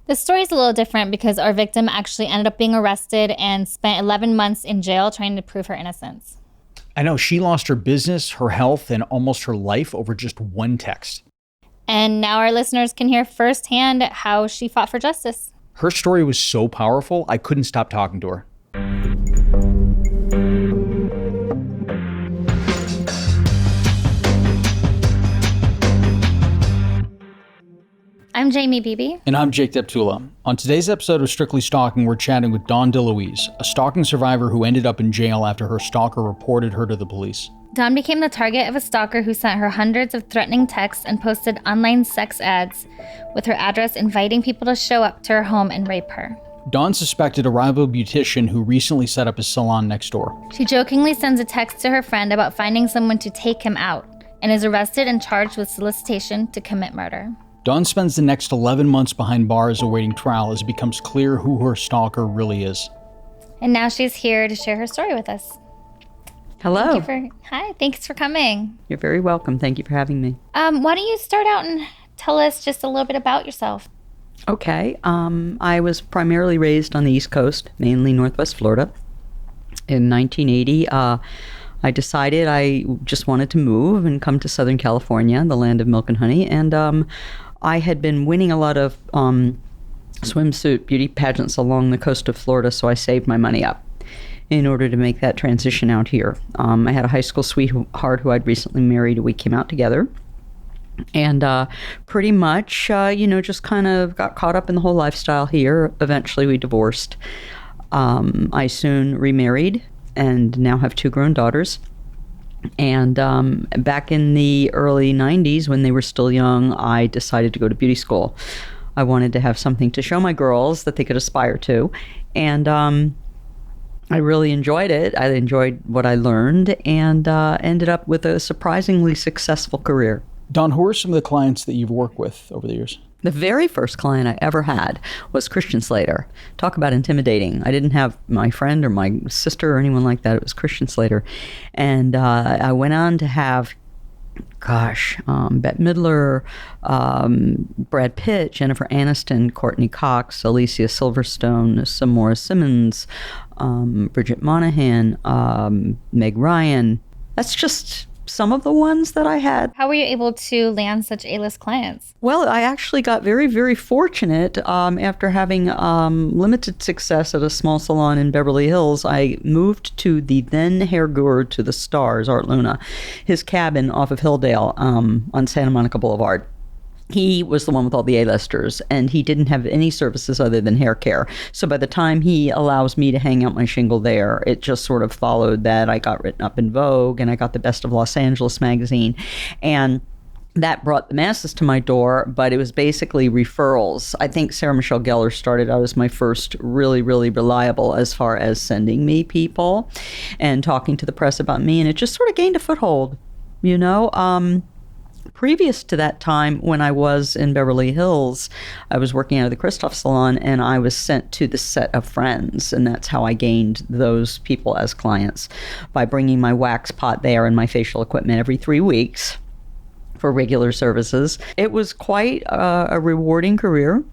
This story is a little different because our victim actually ended up being arrested and spent 11 months in jail trying to prove her innocence. I know, she lost her business, her health, and almost her life over just one text. And now our listeners can hear firsthand how she fought for justice. Her story was so powerful, I couldn't stop talking to her. I'm Jamie Beebe. And I'm Jake Deptula. On today's episode of Strictly Stalking, we're chatting with Dawn DaLuise, a stalking survivor who ended up in jail after her stalker reported her to the police. Dawn became the target of a stalker who sent her hundreds of threatening texts and posted online sex ads with her address inviting people to show up to her home and rape her. Dawn suspected a rival beautician who recently set up his salon next door. She jokingly sends a text to her friend about finding someone to take him out and is arrested and charged with solicitation to commit murder. Dawn spends the next 11 months behind bars awaiting trial as it becomes clear who her stalker really is. And now she's here to share her story with us. Hello. Hi, thanks for coming. You're very welcome. Thank you for having me. Why don't you start out and tell us just a little bit about yourself? Okay. I was primarily raised on the East Coast, mainly Northwest Florida. In 1980, I decided I just wanted to move and come to Southern California, the land of milk and honey. And I had been winning a lot of swimsuit beauty pageants along the coast of Florida, so I saved my money up in order to make that transition out here. I had a high school sweetheart who I'd recently married. We came out together. And pretty much, just kind of got caught up in the whole lifestyle here. Eventually, we divorced. I soon remarried and now have 2 grown daughters. And back in the early 90s, when they were still young, I decided to go to beauty school. I wanted to have something to show my girls that they could aspire to. And I really enjoyed it. I enjoyed what I learned and ended up with a surprisingly successful career. Dawn, who are some of the clients that you've worked with over the years? The very first client I ever had was Christian Slater. Talk about intimidating. I didn't have my friend or my sister or anyone like that. It was Christian Slater. And I went on to have, Bette Midler, Brad Pitt, Jennifer Aniston, Courtney Cox, Alicia Silverstone, Samora Simmons, Bridget Monahan, Meg Ryan. That's just some of the ones that I had. How were you able to land such A-list clients? Well, I actually got very, very fortunate. After having limited success at a small salon in Beverly Hills, I moved to the then hair guru to the stars, Art Luna, his cabin off of Hilldale on Santa Monica Boulevard. He was the one with all the A-listers, and he didn't have any services other than hair care. So by the time he allows me to hang out my shingle there, it just sort of followed that. I got written up in Vogue, and I got the Best of Los Angeles magazine. And that brought the masses to my door, but it was basically referrals. I think Sarah Michelle Gellar started out as my first really, really reliable as far as sending me people and talking to the press about me, and it just sort of gained a foothold, Previous to that time, when I was in Beverly Hills, I was working out of the Christoph Salon, and I was sent to the set of Friends, and that's how I gained those people as clients, by bringing my wax pot there and my facial equipment every 3 weeks for regular services. It was quite a rewarding career,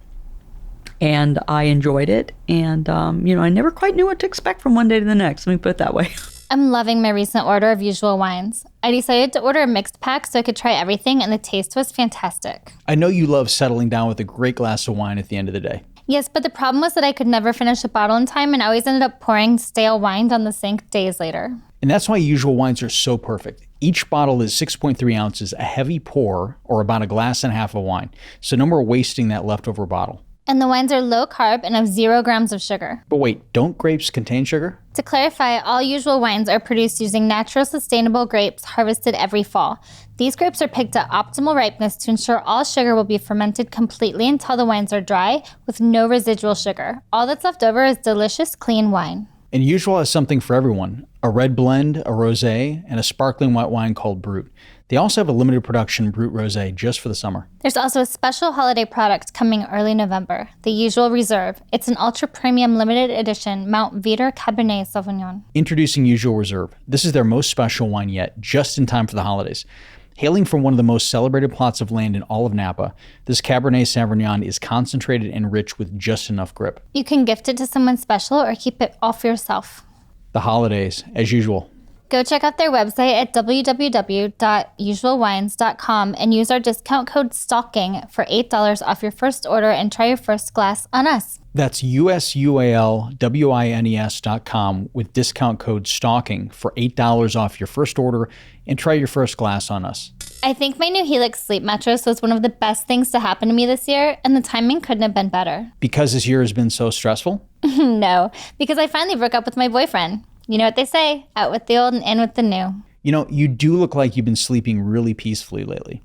and I enjoyed it, and I never quite knew what to expect from one day to the next. Let me put it that way. I'm loving my recent order of usual wines. I decided to order a mixed pack so I could try everything, and the taste was fantastic. I know you love settling down with a great glass of wine at the end of the day. Yes, but the problem was that I could never finish a bottle in time and always ended up pouring stale wine down the sink days later. And that's why usual wines are so perfect. Each bottle is 6.3 ounces, a heavy pour, or about a glass and a half of wine. So no more wasting that leftover bottle. And the wines are low carb and have 0 grams of sugar. But wait, don't grapes contain sugar? To clarify, all usual wines are produced using natural, sustainable grapes harvested every fall. These grapes are picked at optimal ripeness to ensure all sugar will be fermented completely until the wines are dry with no residual sugar. All that's left over is delicious, clean wine. And Usual has something for everyone. A red blend, a rosé, and a sparkling white wine called Brut. They also have a limited production Brut Rosé just for the summer. There's also a special holiday product coming early November, the Usual Reserve. It's an ultra-premium limited edition Mount Veeder Cabernet Sauvignon. Introducing Usual Reserve. This is their most special wine yet, just in time for the holidays. Hailing from one of the most celebrated plots of land in all of Napa, this Cabernet Sauvignon is concentrated and rich with just enough grip. You can gift it to someone special or keep it all for yourself. The holidays, as usual. Go check out their website at www.usualwines.com and use our discount code STALKING for $8 off your first order and try your first glass on us. That's usualwines.com with discount code STALKING for $8 off your first order and try your first glass on us. I think my new Helix sleep mattress was one of the best things to happen to me this year, and the timing couldn't have been better. Because this year has been so stressful? No, because I finally broke up with my boyfriend. You know what they say, out with the old and in with the new. You know, you do look like you've been sleeping really peacefully lately.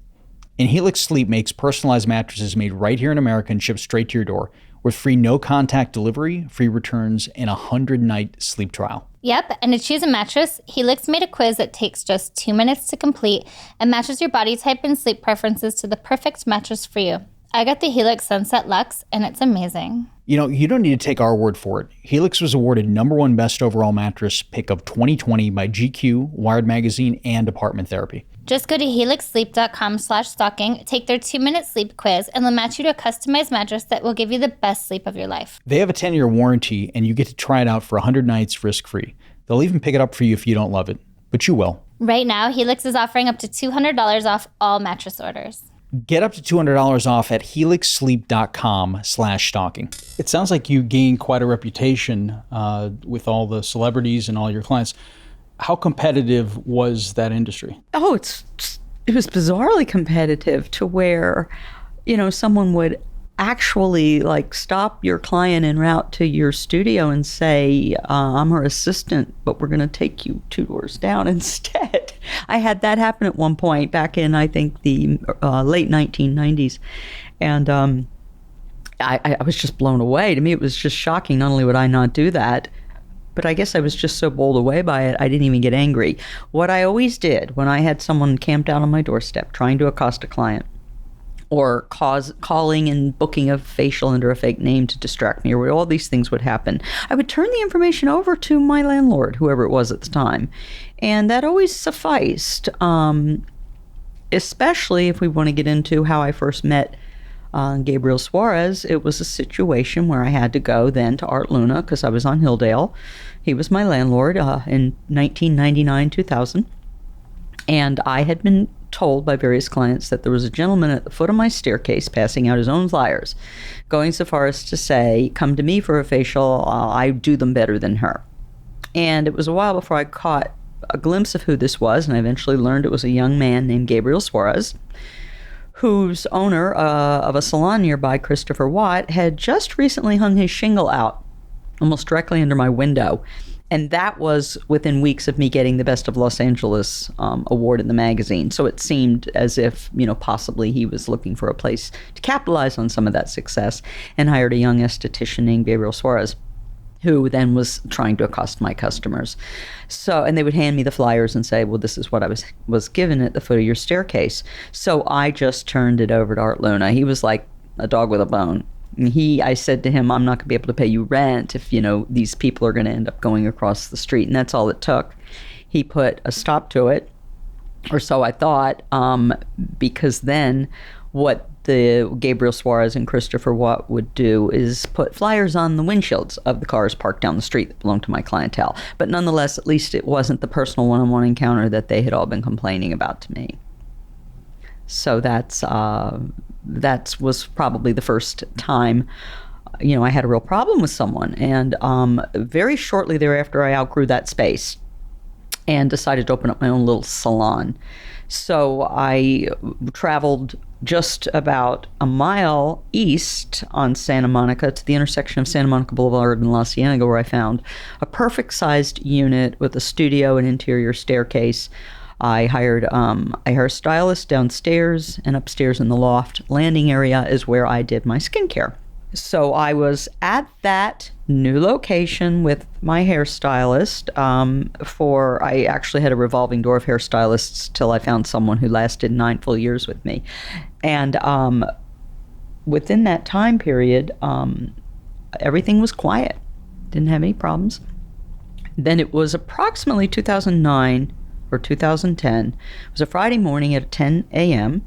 And Helix Sleep makes personalized mattresses made right here in America and shipped straight to your door with free no-contact delivery, free returns, and a 100-night sleep trial. Yep, and to choose a mattress, Helix made a quiz that takes just 2 minutes to complete and matches your body type and sleep preferences to the perfect mattress for you. I got the Helix Sunset Luxe, and it's amazing. You know, you don't need to take our word for it. Helix was awarded #1 best overall mattress pick of 2020 by GQ, Wired Magazine, and Apartment Therapy. Just go to helixsleep.com/stalking, take their 2-minute sleep quiz, and they'll match you to a customized mattress that will give you the best sleep of your life. They have a 10-year warranty, and you get to try it out for 100 nights risk-free. They'll even pick it up for you if you don't love it, but you will. Right now, Helix is offering up to $200 off all mattress orders. Get up to $200 off at helixsleep.com/stalking. It sounds like you gained quite a reputation with all the celebrities and all your clients. How competitive was that industry? Oh, it was bizarrely competitive to where, someone would actually stop your client en route to your studio and say, I'm her assistant, but we're going to take you 2 doors down instead. I had that happen at one point back in, I think, the late 1990s. And I was just blown away. To me, it was just shocking. Not only would I not do that, but I guess I was just so bowled away by it, I didn't even get angry. What I always did when I had someone camped out on my doorstep trying to accost a client, or calling and booking a facial under a fake name to distract me, or all these things would happen, I would turn the information over to my landlord, whoever it was at the time. And that always sufficed, especially if we want to get into how I first met Gabriel Suarez. It was a situation where I had to go then to Art Luna because I was on Hilldale. He was my landlord in 1999-2000. And I had been told by various clients that there was a gentleman at the foot of my staircase passing out his own flyers, going so far as to say, come to me for a facial, I do them better than her. And it was a while before I caught a glimpse of who this was, and I eventually learned it was a young man named Gabriel Suarez, whose owner of a salon nearby, Christopher Watt, had just recently hung his shingle out almost directly under my window. And that was within weeks of me getting the Best of Los Angeles award in the magazine. So it seemed as if, possibly he was looking for a place to capitalize on some of that success and hired a young esthetician named Gabriel Suarez, who then was trying to accost my customers. So, and they would hand me the flyers and say, well, this is what I was given at the foot of your staircase. So I just turned it over to Art Luna. He was like a dog with a bone. I said to him, I'm not going to be able to pay you rent if, these people are going to end up going across the street. And that's all it took. He put a stop to it, or so I thought, because then what the Gabriel Suarez and Christopher Watt would do is put flyers on the windshields of the cars parked down the street that belonged to my clientele. But nonetheless, at least it wasn't the personal one-on-one encounter that they had all been complaining about to me. So that was probably the first time, I had a real problem with someone. And very shortly thereafter, I outgrew that space and decided to open up my own little salon. So I traveled just about a mile east on Santa Monica to the intersection of Santa Monica Boulevard and La Cienega, where I found a perfect-sized unit with a studio and interior staircase. I hired a hairstylist downstairs, and upstairs in the loft landing area is where I did my skincare. So I was at that new location with my hairstylist I actually had a revolving door of hairstylists till I found someone who lasted 9 full years with me. And within that time period, everything was quiet. Didn't have any problems. Then it was approximately 2009 or 2010. It was a Friday morning at 10 a.m.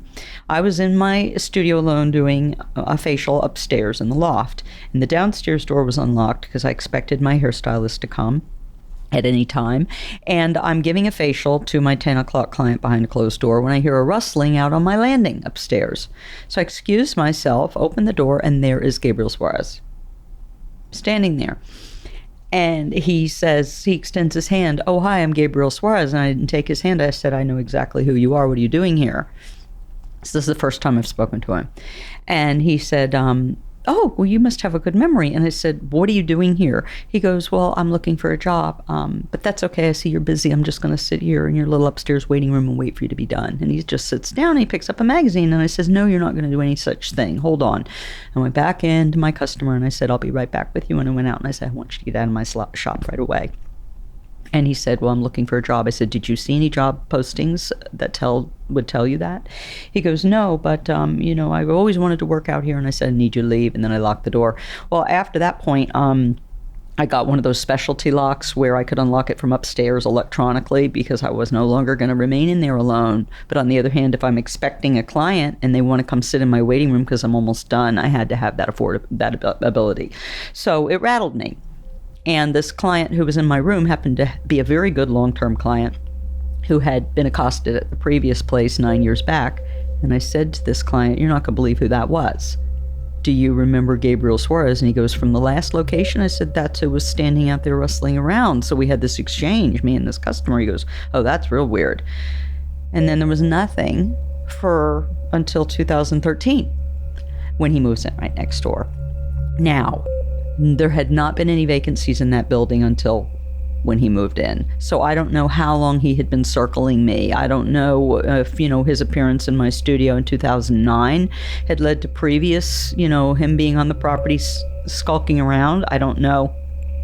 I was in my studio alone doing a facial upstairs in the loft, and the downstairs door was unlocked because I expected my hairstylist to come at any time, and I'm giving a facial to my 10 o'clock client behind a closed door when I hear a rustling out on my landing upstairs. So I excuse myself, open the door, and there is Gabriel Suarez standing there. And he extends his hand. "Oh, hi, I'm Gabriel Suarez." And I didn't take his hand. I said, "I know exactly who you are. What are you doing here?" So this is the first time I've spoken to him. And he said, "Oh, well, you must have a good memory." And I said, "What are you doing here?" He goes, "Well, I'm looking for a job, but that's okay. I see you're busy. I'm just going to sit here in your little upstairs waiting room and wait for you to be done." And he just sits down and he picks up a magazine, and I says, "No, you're not going to do any such thing. Hold on." I went back into my customer and I said, "I'll be right back with you." And I went out and I said, "I want you to get out of my shop right away." And he said, "Well, I'm looking for a job." I said, "Did you see any job postings that would tell you that?" He goes, "No, but, I've always wanted to work out here." And I said, "I need you to leave." And then I locked the door. Well, after that point, I got one of those specialty locks where I could unlock it from upstairs electronically because I was no longer going to remain in there alone. But on the other hand, if I'm expecting a client and they want to come sit in my waiting room because I'm almost done, I had to have that ability. So it rattled me. And this client who was in my room happened to be a very good long-term client who had been accosted at the previous place 9 years back. And I said to this client, "You're not going to believe who that was. Do you remember Gabriel Suarez?" And he goes, "From the last location?" I said, "That's who was standing out there rustling around." So we had this exchange, me and this customer. He goes, "Oh, that's real weird." And then there was nothing until 2013 when he moves in right next door. Now, there had not been any vacancies in that building until when he moved in. So I don't know how long he had been circling me. I don't know if, his appearance in my studio in 2009 had led to previous, him being on the property skulking around. I don't know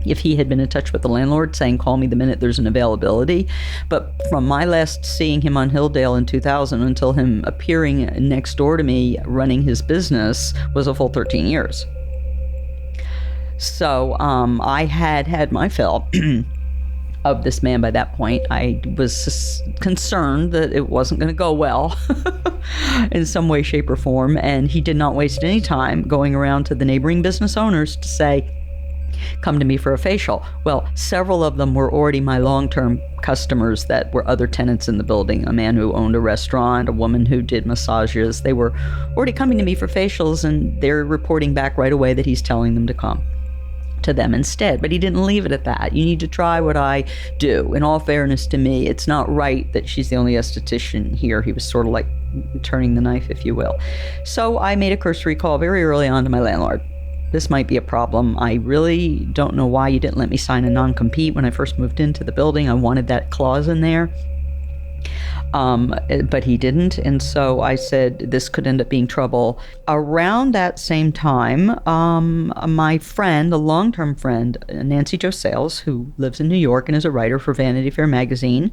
if he had been in touch with the landlord saying, "Call me the minute there's an availability." But from my last seeing him on Hilldale in 2000 until him appearing next door to me running his business was a full 13 years. So I had my fill of this man by that point. I was concerned that it wasn't going to go well in some way, shape, or form. And he did not waste any time going around to the neighboring business owners to say, "Come to me for a facial." Well, several of them were already my long-term customers that were other tenants in the building. A man who owned a restaurant, a woman who did massages. They were already coming to me for facials, and they're reporting back right away that he's telling them to come to them instead. But he didn't leave it at that. "You need to try what I do. In all fairness to me, it's not right that she's the only esthetician here." He was sort of like turning the knife, if you will. So I made a cursory call very early on to my landlord. "This might be a problem. I really don't know why you didn't let me sign a non-compete when I first moved into the building. I wanted that clause in there. But he didn't." And so I said, this could end up being trouble. Around that same time, my friend, a long-term friend, Nancy Jo Sales, who lives in New York and is a writer for Vanity Fair magazine,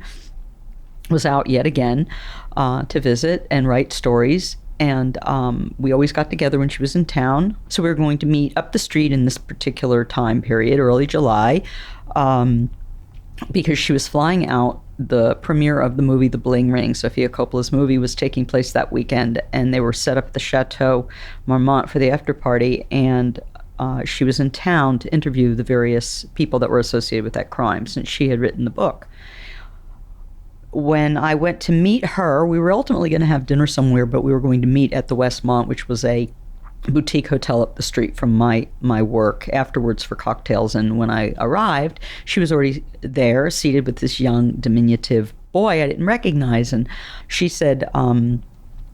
was out yet again to visit and write stories. And we always got together when she was in town. So we were going to meet up the street in this particular time period, early July, because she was flying out. The premiere of the movie The Bling Ring, Sofia Coppola's movie, was taking place that weekend, and they were set up at the Chateau Marmont for the after party, and she was in town to interview the various people that were associated with that crime, since she had written the book. When I went to meet her, we were ultimately going to have dinner somewhere, but we were going to meet at the Westmont, which was a boutique hotel up the street from my work, afterwards for cocktails. And when I arrived, she was already there, seated with this young diminutive boy I didn't recognize. And she said, "I'm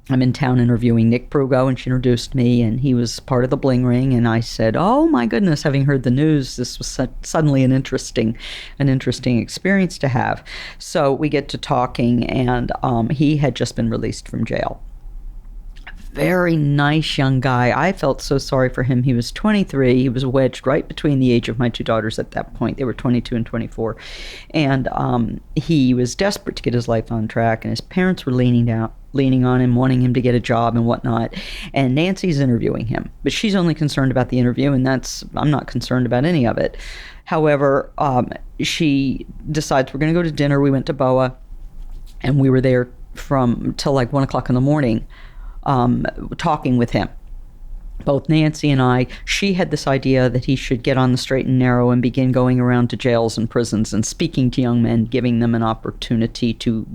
in town interviewing Nick Prugo," and she introduced me, and he was part of the Bling Ring. And I said, "Oh my goodness, having heard the news, this was suddenly an interesting experience to have." So we get to talking, and he had just been released from jail. Very nice young guy. I felt so sorry for him. He was 23. He was wedged right between the age of my two daughters at that point. They were 22 and 24. And he was desperate to get his life on track, and his parents were leaning on him, wanting him to get a job and whatnot. And Nancy's interviewing him. But she's only concerned about the interview, and I'm not concerned about any of it. However, she decides we're going to go to dinner. We went to Boa. And we were there from till like 1 o'clock in the morning, talking with him. Both Nancy and I, she had this idea that he should get on the straight and narrow and begin going around to jails and prisons and speaking to young men, giving them an opportunity to,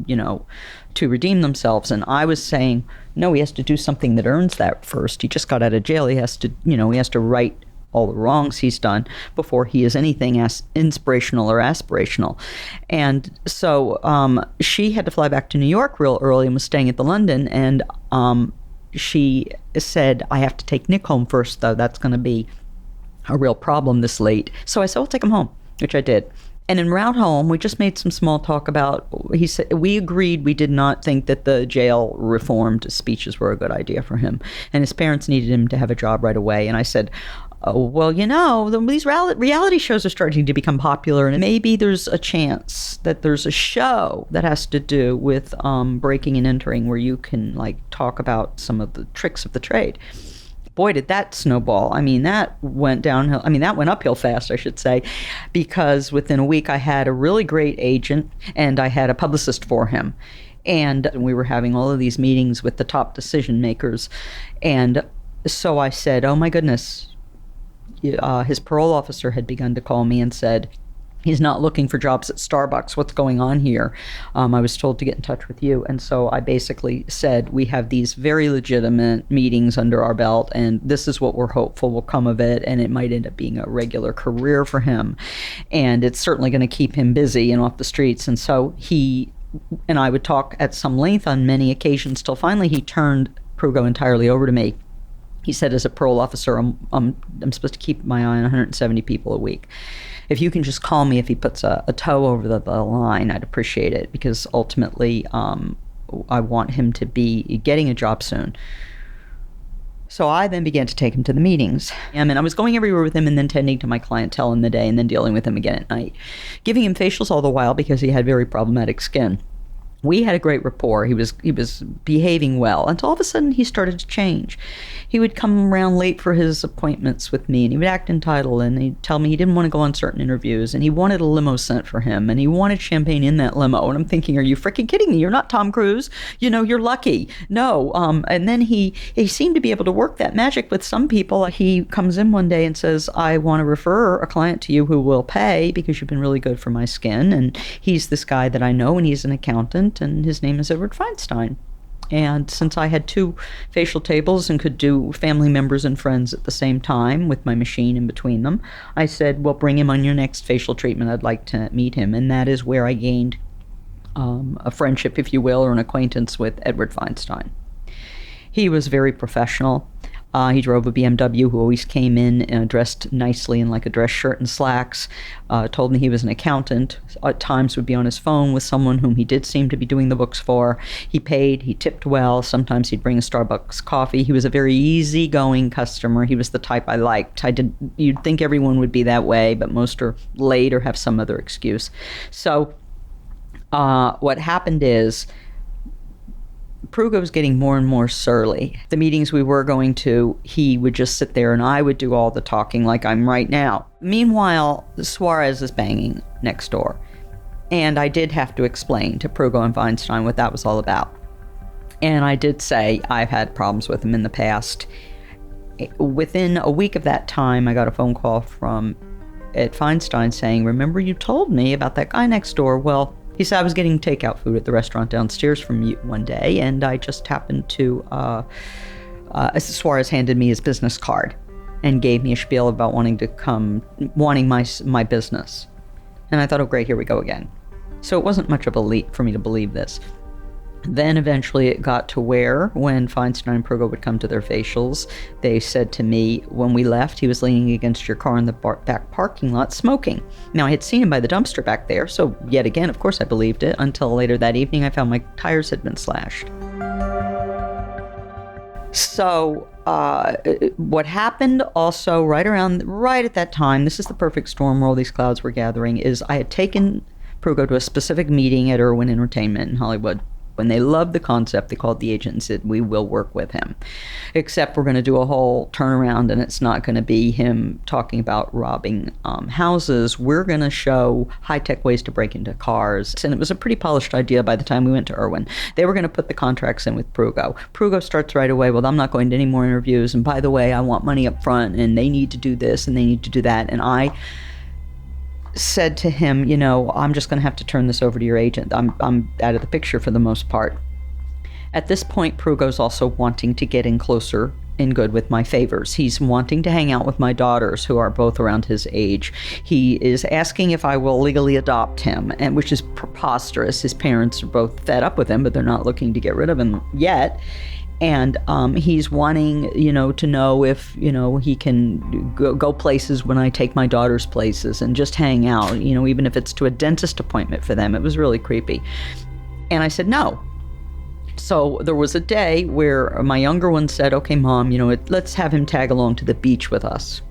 to redeem themselves. And I was saying, no, he has to do something that earns that first. He just got out of jail. He has to, he has to right all the wrongs he's done before he is anything as inspirational or aspirational. And so she had to fly back to New York real early and was staying at the London. And she said, I have to take Nick home first, though. That's going to be a real problem this late. So I said, I'll take him home, which I did. And en route home, we just made some small talk about, he said, we agreed we did not think that the jail reformed speeches were a good idea for him. And his parents needed him to have a job right away. And I said, oh, well, these reality shows are starting to become popular, and maybe there's a chance that there's a show that has to do with breaking and entering where you can talk about some of the tricks of the trade. Boy, did that snowball. I mean, that went downhill. I mean, that went uphill fast, I should say, because within a week I had a really great agent and I had a publicist for him. And we were having all of these meetings with the top decision makers. And so I said, oh my goodness, his parole officer had begun to call me and said, he's not looking for jobs at Starbucks. What's going on here? I was told to get in touch with you. And so I basically said, we have these very legitimate meetings under our belt, and this is what we're hopeful will come of it. And it might end up being a regular career for him. And it's certainly going to keep him busy and off the streets. And so he and I would talk at some length on many occasions till finally he turned Prugo entirely over to me. He said, as a parole officer, I'm supposed to keep my eye on 170 people a week. If you can just call me if he puts a toe over the line, I'd appreciate it, because ultimately I want him to be getting a job soon. So I then began to take him to the meetings. I was going everywhere with him and then tending to my clientele in the day and then dealing with him again at night. Giving him facials all the while because he had very problematic skin. We had a great rapport. He was behaving well until all of a sudden he started to change. He would come around late for his appointments with me, and he would act entitled, and he'd tell me he didn't want to go on certain interviews, and he wanted a limo sent for him, and he wanted champagne in that limo. And I'm thinking, are you freaking kidding me? You're not Tom Cruise. You're lucky. No. And then he seemed to be able to work that magic with some people. He comes in one day and says, I want to refer a client to you who will pay because you've been really good for my skin. And he's this guy that I know, and he's an accountant, and his name is Edward Feinstein. And since I had 2 facial tables and could do family members and friends at the same time with my machine in between them, I said, well, bring him on your next facial treatment. I'd like to meet him. And that is where I gained a friendship, if you will, or an acquaintance with Edward Feinstein. He was very professional. He drove a BMW who always came in dressed nicely in like a dress shirt and slacks, told me he was an accountant, at times would be on his phone with someone whom he did seem to be doing the books for. He paid, he tipped well, sometimes he'd bring a Starbucks coffee. He was a very easygoing customer. He was the type I liked. You'd think everyone would be that way, but most are late or have some other excuse. So what happened is, Prugo was getting more and more surly. The meetings we were going to, he would just sit there and I would do all the talking like I'm right now. Meanwhile, Suarez is banging next door. And I did have to explain to Prugo and Feinstein what that was all about. And I did say I've had problems with him in the past. Within a week of that time, I got a phone call from Ed Feinstein saying, remember you told me about that guy next door? Well, he said I was getting takeout food at the restaurant downstairs from you one day, and I just happened to, Suarez handed me his business card and gave me a spiel about wanting my business. And I thought, oh great, here we go again. So it wasn't much of a leap for me to believe this. Then eventually it got to where, when Feinstein and Prugo would come to their facials, they said to me, when we left, he was leaning against your car in the back parking lot smoking. Now, I had seen him by the dumpster back there, so yet again, of course I believed it, until later that evening I found my tires had been slashed. So what happened also right at that time, this is the perfect storm where all these clouds were gathering, is I had taken Prugo to a specific meeting at Irwin Entertainment in Hollywood. When they loved the concept, they called the agent and said, we will work with him. Except we're going to do a whole turnaround, and it's not going to be him talking about robbing houses. We're going to show high-tech ways to break into cars. And it was a pretty polished idea by the time we went to Irwin. They were going to put the contracts in with Prugo. Prugo starts right away, well, I'm not going to any more interviews. And by the way, I want money up front, and they need to do this, and they need to do that. And I said to him, I'm just going to have to turn this over to your agent. I'm out of the picture for the most part. At this point, Prugo's also wanting to get in closer in good with my favors. He's wanting to hang out with my daughters, who are both around his age. He is asking if I will legally adopt him, and which is preposterous. His parents are both fed up with him, but they're not looking to get rid of him yet. And he's wanting, to know if, he can go places when I take my daughters places and just hang out, even if it's to a dentist appointment for them. It was really creepy. And I said, no. So there was a day where my younger one said, okay, Mom, let's have him tag along to the beach with us.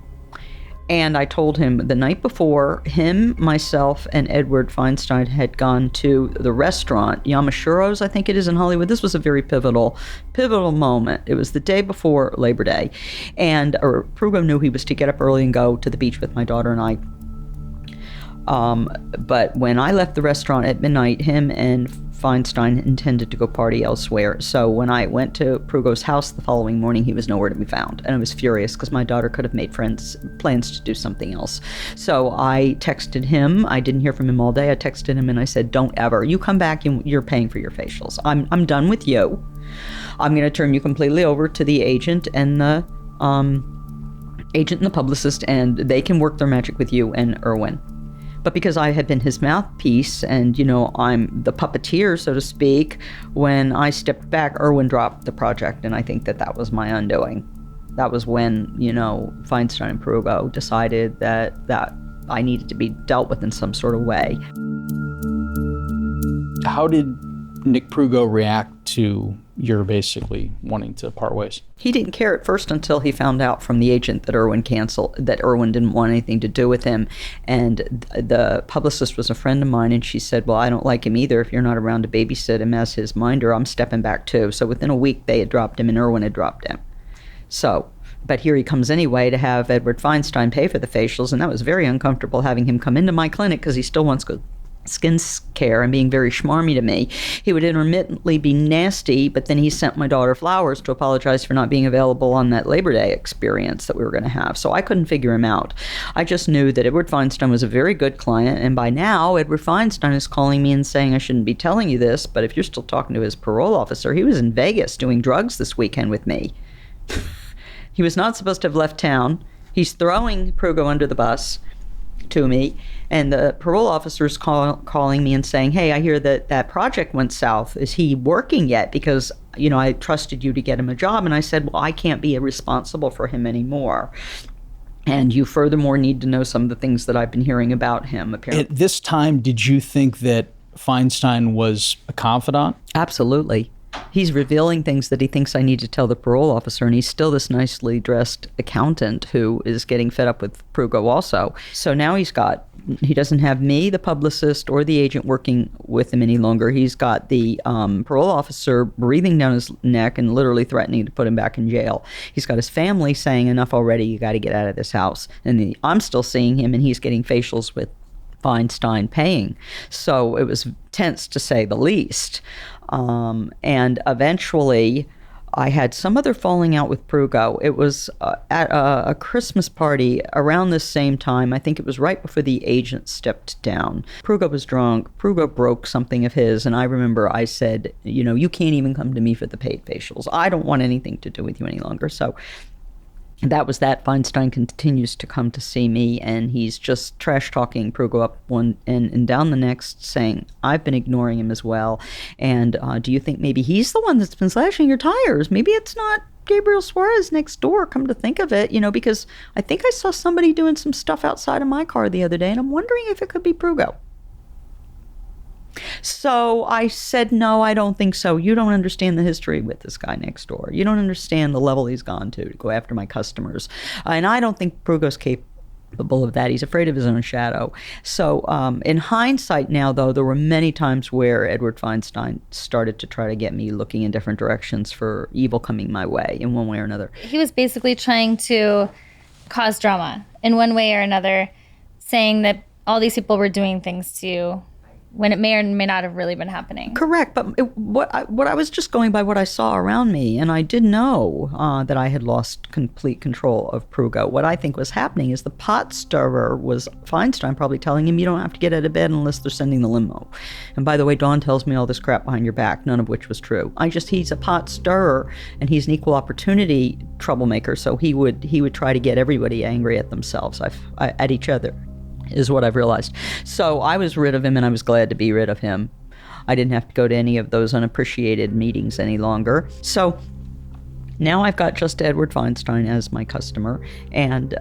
And I told him the night before, him, myself, and Edward Feinstein had gone to the restaurant, Yamashuro's, I think it is, in Hollywood. This was a very pivotal moment. It was the day before Labor Day. And Prugo knew he was to get up early and go to the beach with my daughter and I. But when I left the restaurant at midnight, him and Feinstein intended to go party elsewhere. So when I went to Prugo's house the following morning, he was nowhere to be found. And I was furious because my daughter could have made plans to do something else. So I texted him. I didn't hear from him all day. I texted him and I said, don't ever. You come back and you're paying for your facials. I'm done with you. I'm going to turn you completely over to the agent and the publicist, and they can work their magic with you and Irwin. But because I had been his mouthpiece and, I'm the puppeteer, so to speak, when I stepped back, Irwin dropped the project, and I think that was my undoing. That was when, Feinstein and Prugo decided that I needed to be dealt with in some sort of way. How did Nick Prugo react to your basically wanting to part ways? He didn't care at first until he found out from the agent that Irwin didn't want anything to do with him. And the publicist was a friend of mine, and she said, well, I don't like him either. If you're not around to babysit him as his minder, I'm stepping back too. So within a week, they had dropped him and Irwin had dropped him. But here he comes anyway to have Edward Feinstein pay for the facials, and that was very uncomfortable having him come into my clinic because he still wants good skin care and being very schmarmy to me. He would intermittently be nasty, but then he sent my daughter flowers to apologize for not being available on that Labor Day experience that we were going to have. So I couldn't figure him out. I just knew that Edward Feinstein was a very good client, and by now Edward Feinstein is calling me and saying I shouldn't be telling you this, but if you're still talking to his parole officer, he was in Vegas doing drugs this weekend with me. He was not supposed to have left town. He's throwing Prugo under the bus to me, and the parole officer's calling me and saying, hey, I hear that project went south. Is he working yet? Because, I trusted you to get him a job. And I said, well, I can't be responsible for him anymore. And you furthermore need to know some of the things that I've been hearing about him, apparently. At this time, did you think that Feinstein was a confidant? Absolutely. He's revealing things that he thinks I need to tell the parole officer, and he's still this nicely dressed accountant who is getting fed up with Prugo also. So now he doesn't have me, the publicist, or the agent working with him any longer. He's got the parole officer breathing down his neck and literally threatening to put him back in jail. He's got his family saying, enough already, you got to get out of this house. And I'm still seeing him, and he's getting facials with Feinstein paying. So it was tense, to say the least. And eventually I had some other falling out with Prugo. It was at a Christmas party around this same time. I think it was right before the agent stepped down. Prugo was drunk. Prugo broke something of his, and I remember I said, you can't even come to me for the paid facials. I don't want anything to do with you any longer. So that was that. Feinstein continues to come to see me, and he's just trash-talking Prugo up one and down the next, saying, I've been ignoring him as well, and do you think maybe he's the one that's been slashing your tires? Maybe it's not Gabriel Suarez next door, come to think of it, because I think I saw somebody doing some stuff outside of my car the other day, and I'm wondering if it could be Prugo. So I said, no, I don't think so. You don't understand the history with this guy next door. You don't understand the level he's gone to go after my customers. And I don't think Prugo's capable of that. He's afraid of his own shadow. So in hindsight now, though, there were many times where Edward Feinstein started to try to get me looking in different directions for evil coming my way in one way or another. He was basically trying to cause drama in one way or another, saying that all these people were doing things to you when it may or may not have really been happening. Correct, but what I was just going by what I saw around me, and I did know that I had lost complete control of Prugo. What I think was happening is the pot stirrer was Feinstein probably telling him, you don't have to get out of bed unless they're sending the limo. And by the way, Dawn tells me all this crap behind your back, none of which was true. He's a pot stirrer, and he's an equal opportunity troublemaker, so he would try to get everybody angry at themselves, at each other, is what I've realized. So I was rid of him, and I was glad to be rid of him. I didn't have to go to any of those unappreciated meetings any longer. So now I've got just Edward Feinstein as my customer, and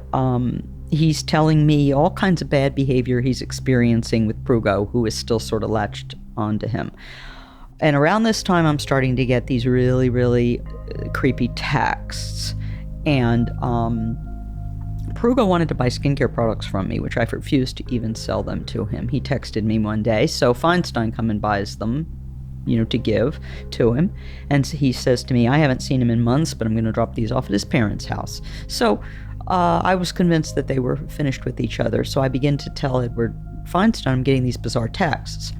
he's telling me all kinds of bad behavior he's experiencing with Prugo, who is still sort of latched onto him. And around this time, I'm starting to get these really, really creepy texts. And Prugo wanted to buy skincare products from me, which I refused to even sell them to him. He texted me one day, so Feinstein come and buys them, to give to him. And he says to me, I haven't seen him in months, but I'm going to drop these off at his parents' house. So I was convinced that they were finished with each other. So I begin to tell Edward Feinstein I'm getting these bizarre texts.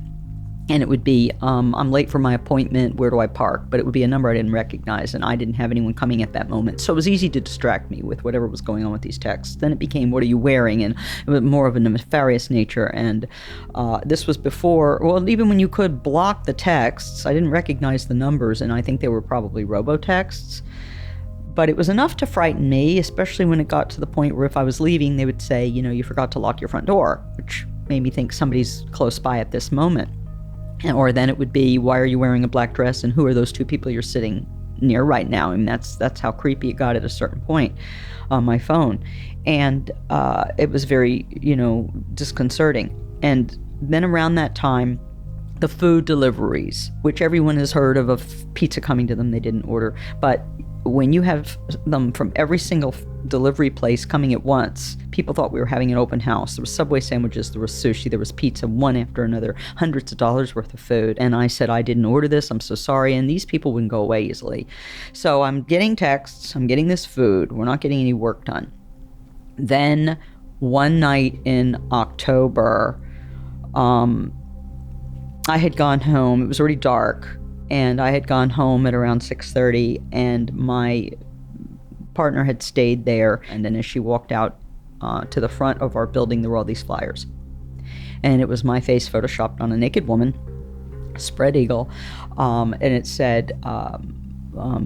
And it would be, I'm late for my appointment, where do I park? But it would be a number I didn't recognize, and I didn't have anyone coming at that moment. So it was easy to distract me with whatever was going on with these texts. Then it became, what are you wearing? And it was more of a nefarious nature. And this was before, well, even when you could block the texts, I didn't recognize the numbers, and I think they were probably robotexts. But it was enough to frighten me, especially when it got to the point where if I was leaving, they would say, you forgot to lock your front door, which made me think somebody's close by at this moment. Or then it would be, why are you wearing a black dress, and who are those two people you're sitting near right now? I mean, that's how creepy it got at a certain point on my phone. And it was very, disconcerting. And then around that time, the food deliveries, which everyone has heard of pizza coming to them they didn't order. But when you have them from every single delivery place coming at once, people thought we were having an open house. There was Subway sandwiches, there was sushi, there was pizza, one after another, hundreds of dollars worth of food. And I said, I didn't order this, I'm so sorry. And these people wouldn't go away easily. So I'm getting texts, I'm getting this food, we're not getting any work done. Then one night in October, I had gone home, it was already dark, and I had gone home at around 6:30, and my partner had stayed there. And then as she walked out to the front of our building, there were all these flyers. And it was my face photoshopped on a naked woman, spread eagle, and it said,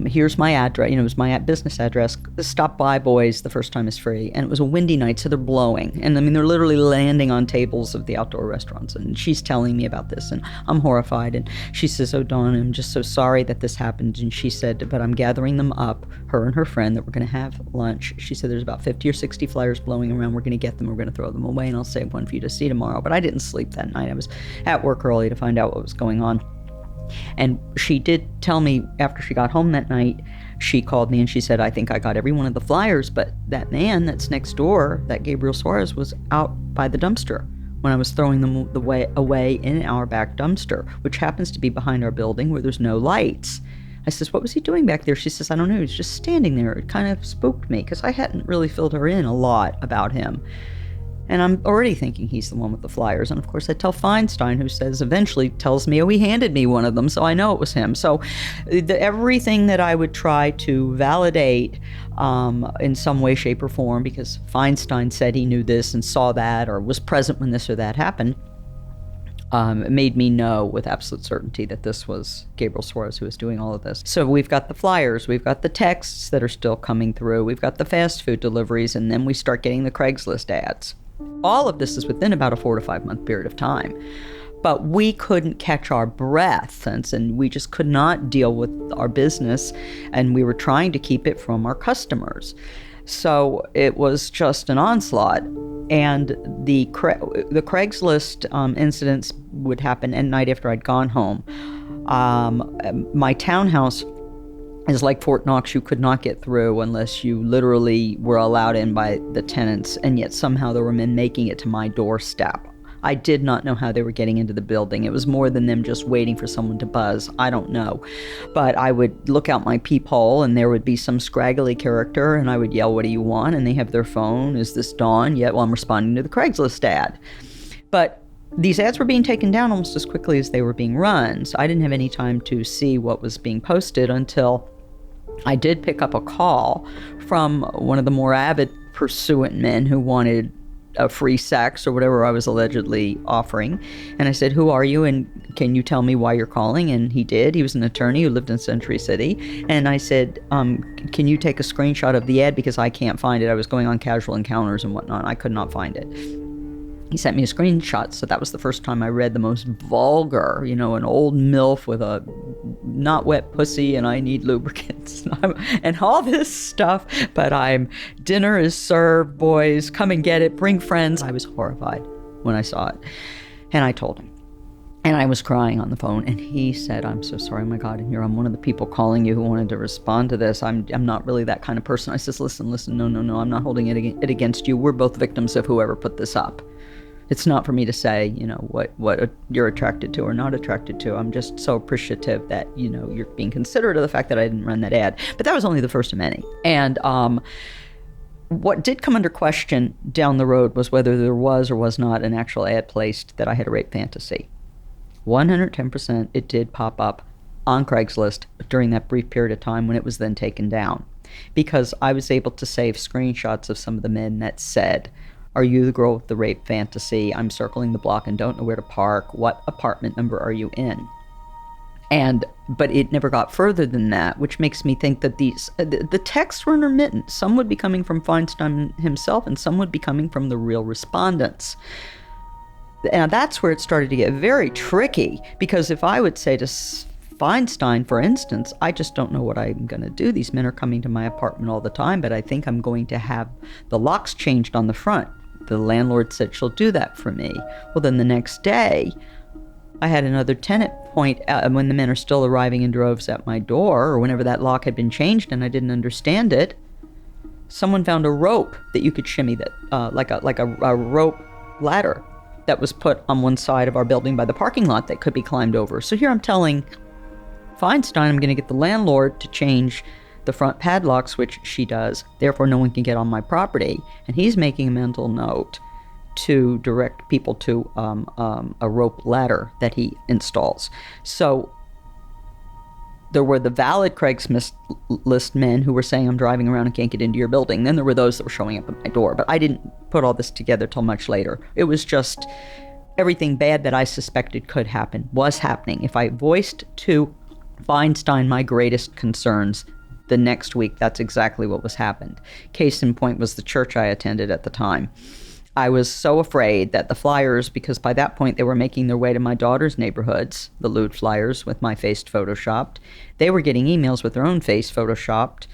here's my address, it was my business address. Stop by, boys, the first time is free. And it was a windy night, so they're blowing. And they're literally landing on tables of the outdoor restaurants. And she's telling me about this, and I'm horrified. And she says, oh, Dawn, I'm just so sorry that this happened. And she said, but I'm gathering them up, her and her friend, that we're going to have lunch. She said, there's about 50 or 60 flyers blowing around. We're going to get them. We're going to throw them away, and I'll save one for you to see tomorrow. But I didn't sleep that night. I was at work early to find out what was going on. And she did tell me after she got home that night, she called me and she said, I think I got every one of the flyers, but that man that's next door, that Gabriel Suarez, was out by the dumpster when I was throwing them away in our back dumpster, which happens to be behind our building where there's no lights. I says, what was he doing back there? She says, I don't know. He was just standing there. It kind of spooked me because I hadn't really filled her in a lot about him. And I'm already thinking he's the one with the flyers. And of course I tell Feinstein, who says, eventually tells me, oh, he handed me one of them, so I know it was him. So everything that I would try to validate in some way, shape, or form, because Feinstein said he knew this and saw that or was present when this or that happened, it made me know with absolute certainty that this was Gabriel Suarez who was doing all of this. So we've got the flyers, we've got the texts that are still coming through, we've got the fast food deliveries, and then we start getting the Craigslist ads. All of this is within about a 4 to 5 month period of time. But we couldn't catch our breath, and we just could not deal with our business, and we were trying to keep it from our customers. So it was just an onslaught. And the Craigslist incidents would happen at night after I'd gone home. My townhouse is like Fort Knox. You could not get through unless you literally were allowed in by the tenants, and yet somehow there were men making it to my doorstep. I did not know how they were getting into the building. It was more than them just waiting for someone to buzz. I don't know. But I would look out my peephole, and there would be some scraggly character, and I would yell, "What do you want?" And they have their phone. "Is this Dawn?" Yet, well, I'm responding to the Craigslist ad. But these ads were being taken down almost as quickly as they were being run. So I didn't have any time to see what was being posted until I did pick up a call from one of the more avid pursuant men who wanted a free sex or whatever I was allegedly offering. And I said, "Who are you? And can you tell me why you're calling?" And he did. He was an attorney who lived in Century City. And I said, "Can you take a screenshot of the ad? Because I can't find it. I was going on Casual Encounters and whatnot. I could not find it." He sent me a screenshot, so that was the first time I read the most vulgar, an old MILF with a not wet pussy and I need lubricants and all this stuff. But dinner is served, boys, come and get it, bring friends. I was horrified when I saw it. And I told him. And I was crying on the phone, and he said, "I'm so sorry, my God, and I'm one of the people calling you who wanted to respond to this. I'm not really that kind of person." I says, listen, no, I'm not holding it against you. We're both victims of whoever put this up. It's not for me to say, what you're attracted to or not attracted to. I'm just so appreciative that, you're being considerate of the fact that I didn't run that ad. But that was only the first of many. And what did come under question down the road was whether there was or was not an actual ad placed that I had a rape fantasy. 110% it did pop up on Craigslist during that brief period of time when it was then taken down. Because I was able to save screenshots of some of the men that said, "Are you the girl with the rape fantasy? I'm circling the block and don't know where to park. What apartment number are you in?" But it never got further than that, which makes me think that the texts were intermittent. Some would be coming from Feinstein himself, and some would be coming from the real respondents. And that's where it started to get very tricky, because if I would say to Feinstein, for instance, "I just don't know what I'm going to do. These men are coming to my apartment all the time, but I think I'm going to have the locks changed on the front." The landlord said, "She'll do that for me." Well, then the next day, I had another tenant point out, when the men are still arriving in droves at my door, or whenever that lock had been changed and I didn't understand it, someone found a rope that you could shimmy, that like a rope ladder that was put on one side of our building by the parking lot that could be climbed over. So here I'm telling Feinstein I'm going to get the landlord to change the front padlocks, which she does. Therefore, no one can get on my property. And he's making a mental note to direct people to a rope ladder that he installs. So there were the valid Craigslist men who were saying, "I'm driving around and can't get into your building." Then there were those that were showing up at my door. But I didn't put all this together till much later. It was just everything bad that I suspected could happen was happening. If I voiced to Feinstein my greatest concerns, the next week, that's exactly what was happened. Case in point was the church I attended at the time. I was so afraid that the flyers, because by that point they were making their way to my daughter's neighborhoods, the lewd flyers with my face photoshopped. They were getting emails with their own face photoshopped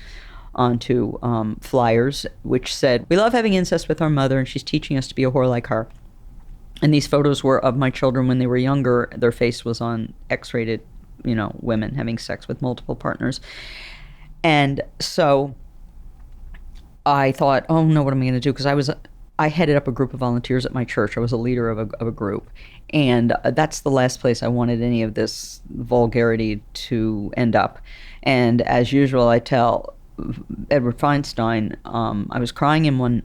onto flyers, which said, "We love having incest with our mother, and she's teaching us to be a whore like her." And these photos were of my children when they were younger. Their face was on X-rated, women having sex with multiple partners. And so I thought, oh no, what am I going to do? Because I headed up a group of volunteers at my church. I was a leader of a group. And that's the last place I wanted any of this vulgarity to end up. And as usual, I tell Edward Feinstein, I was crying one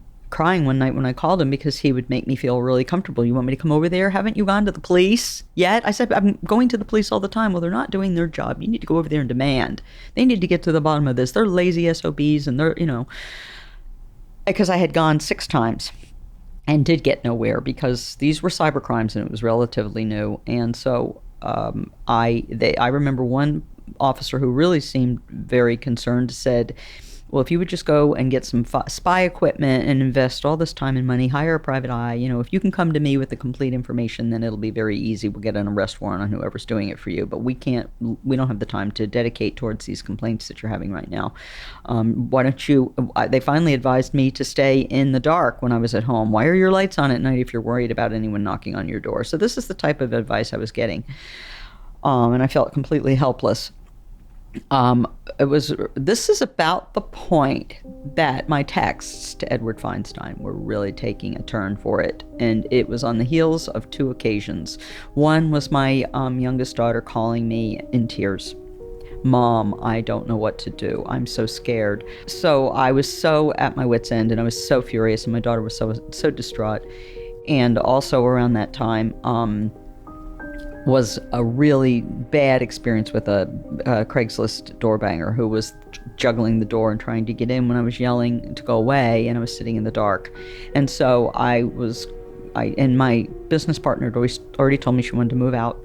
night when I called him because he would make me feel really comfortable. "You want me to come over there? Haven't you gone to the police yet?" I said, "I'm going to the police all the time." "Well, they're not doing their job. You need to go over there and demand. They need to get to the bottom of this. They're lazy SOBs and they're, Because I had gone 6 times and did get nowhere because these were cyber crimes and it was relatively new. And so I remember one officer who really seemed very concerned said, "Well, if you would just go and get some spy equipment and invest all this time and money, hire a private eye, if you can come to me with the complete information, then it'll be very easy. We'll get an arrest warrant on whoever's doing it for you. But we don't have the time to dedicate towards these complaints that you're having right now. Why don't you," they finally advised me to stay in the dark when I was at home. "Why are your lights on at night if you're worried about anyone knocking on your door?" So this is the type of advice I was getting. And I felt completely helpless. This is about the point that my texts to Edward Feinstein were really taking a turn for it. And it was on the heels of two occasions. One was my youngest daughter calling me in tears. Mom, I don't know what to do. I'm so scared. So I was so at my wit's end, and I was so furious, and my daughter was so distraught. And also around that time, was a really bad experience with a Craigslist doorbanger who was juggling the door and trying to get in when I was yelling to go away, and I was sitting in the dark. And so and my business partner had already told me she wanted to move out.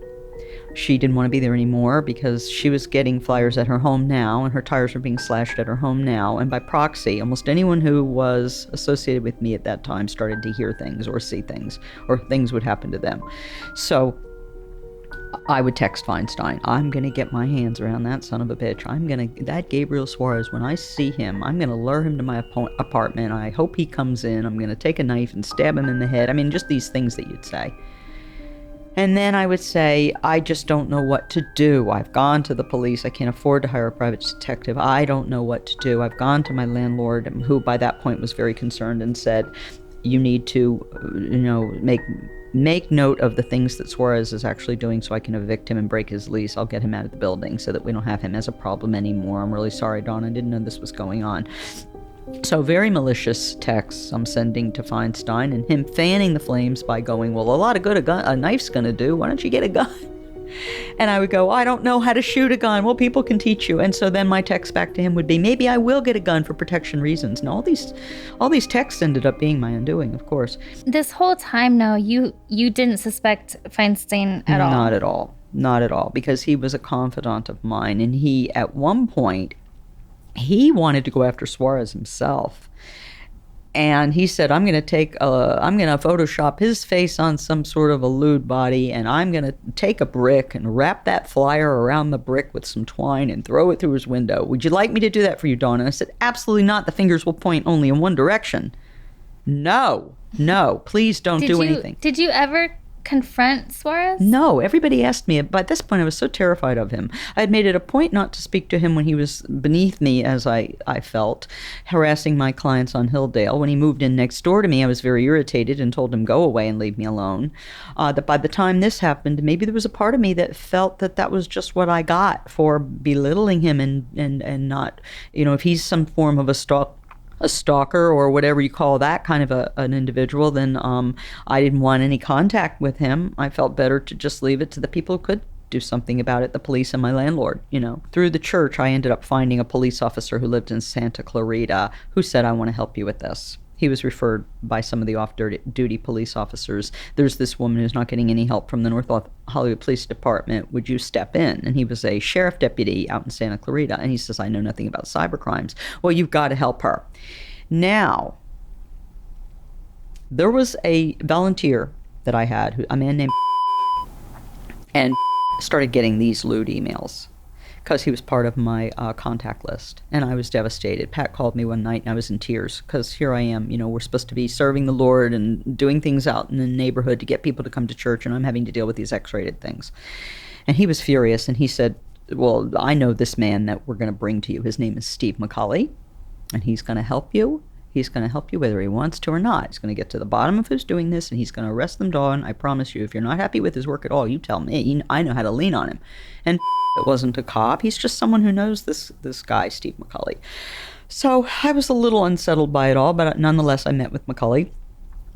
She didn't want to be there anymore because she was getting flyers at her home now, and her tires were being slashed at her home now. And by proxy, almost anyone who was associated with me at that time started to hear things or see things, or things would happen to them. So I would text Feinstein, I'm going to get my hands around that son of a bitch. That Gabriel Suarez, when I see him, I'm going to lure him to my apartment. I hope he comes in. I'm going to take a knife and stab him in the head. I mean, just these things that you'd say. And then I would say, I just don't know what to do. I've gone to the police. I can't afford to hire a private detective. I don't know what to do. I've gone to my landlord, who by that point was very concerned, and said, you need to, make note of the things that Suarez is actually doing so I can evict him and break his lease. I'll get him out of the building so that we don't have him as a problem anymore. I'm really sorry, Dawn. I didn't know this was going on. So very malicious texts I'm sending to Feinstein, and him fanning the flames by going, well, a lot of good a knife's going to do. Why don't you get a gun? And I would go, I don't know how to shoot a gun. Well, people can teach you. And so then my text back to him would be, maybe I will get a gun for protection reasons. And all these texts ended up being my undoing, of course. This whole time, no, you didn't suspect Feinstein at all? Not at all. Not at all. Because he was a confidant of mine. And he, at one point, he wanted to go after Suarez himself. And he said, I'm going to Photoshop his face on some sort of a lewd body, and I'm going to take a brick and wrap that flyer around the brick with some twine and throw it through his window. Would you like me to do that for you, Dawn? And I said, absolutely not. The fingers will point only in one direction. No, please don't do anything. Did you ever confront Suarez? No, everybody asked me. By this point, I was so terrified of him. I had made it a point not to speak to him when he was beneath me, as I felt, harassing my clients on Hilldale. When he moved in next door to me, I was very irritated and told him, go away and leave me alone. That by the time this happened, maybe there was a part of me that felt that was just what I got for belittling him and not, if he's some form of a stalker or whatever you call that kind of an individual, then I didn't want any contact with him. I felt better to just leave it to the people who could do something about it, the police and my landlord. Through the church, I ended up finding a police officer who lived in Santa Clarita who said, I want to help you with this. He was referred by some of the off-duty police officers. There's this woman who's not getting any help from the North Hollywood Police Department. Would you step in? And he was a sheriff deputy out in Santa Clarita. And he says, I know nothing about cyber crimes. Well, you've got to help her. Now, there was a volunteer that I had, a man named and started getting these lewd emails because he was part of my contact list. And I was devastated. Pat called me one night and I was in tears because here I am, we're supposed to be serving the Lord and doing things out in the neighborhood to get people to come to church, and I'm having to deal with these X-rated things. And he was furious, and he said, well, I know this man that we're going to bring to you. His name is Steve McCauley, and he's going to help you. He's going to help you whether he wants to or not. He's going to get to the bottom of who's doing this, and he's going to arrest them, Dawn. I promise you, if you're not happy with his work at all, you tell me. I know how to lean on him. And it wasn't a cop. He's just someone who knows this guy, Steve McCauley. So I was a little unsettled by it all, but nonetheless, I met with McCauley.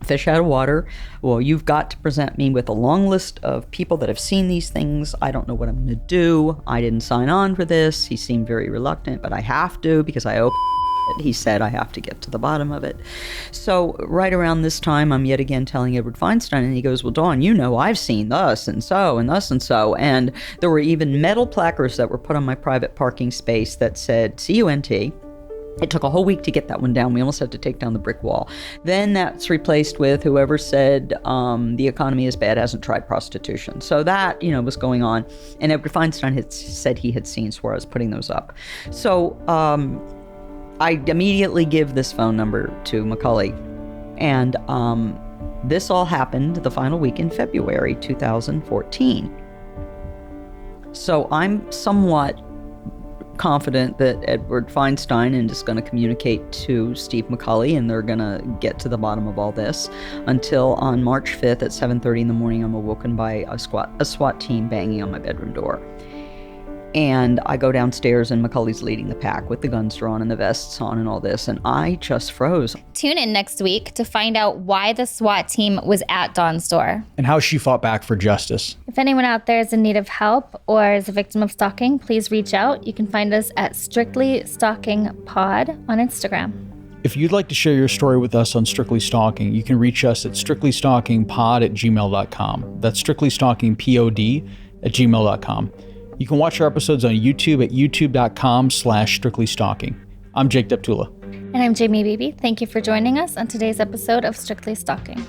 Fish out of water. Well, you've got to present me with a long list of people that have seen these things. I don't know what I'm going to do. I didn't sign on for this. He seemed very reluctant, but I have to because I owe it. He said I have to get to the bottom of it. So right around this time, I'm yet again telling Edward Feinstein, and he goes, well, Dawn, I've seen thus and so and thus and so. And there were even metal placards that were put on my private parking space that said CUNT. It took a whole week to get that one down. We almost had to take down the brick wall. Then that's replaced with whoever said the economy is bad, hasn't tried prostitution. So that, was going on. And Edward Feinstein had said he had seen Suarez putting those up. So I immediately give this phone number to McCauley. And this all happened the final week in February 2014. So I'm somewhat confident that Edward Feinstein is just going to communicate to Steve McCauley, and they're going to get to the bottom of all this, until on March 5th at 7:30 in the morning, I'm awoken by a SWAT team banging on my bedroom door. And I go downstairs, and McCauley's leading the pack with the guns drawn and the vests on and all this, and I just froze. Tune in next week to find out why the SWAT team was at Dawn's door. And how she fought back for justice. If anyone out there is in need of help or is a victim of stalking, please reach out. You can find us at Strictly Stalking Pod on Instagram. If you'd like to share your story with us on Strictly Stalking, you can reach us at strictlystalkingpod@gmail.com. That's strictlystalkingpod@gmail.com. You can watch our episodes on YouTube at youtube.com/strictlystalking. I'm Jake Deptula. And I'm Jamie Beebe. Thank you for joining us on today's episode of Strictly Stalking.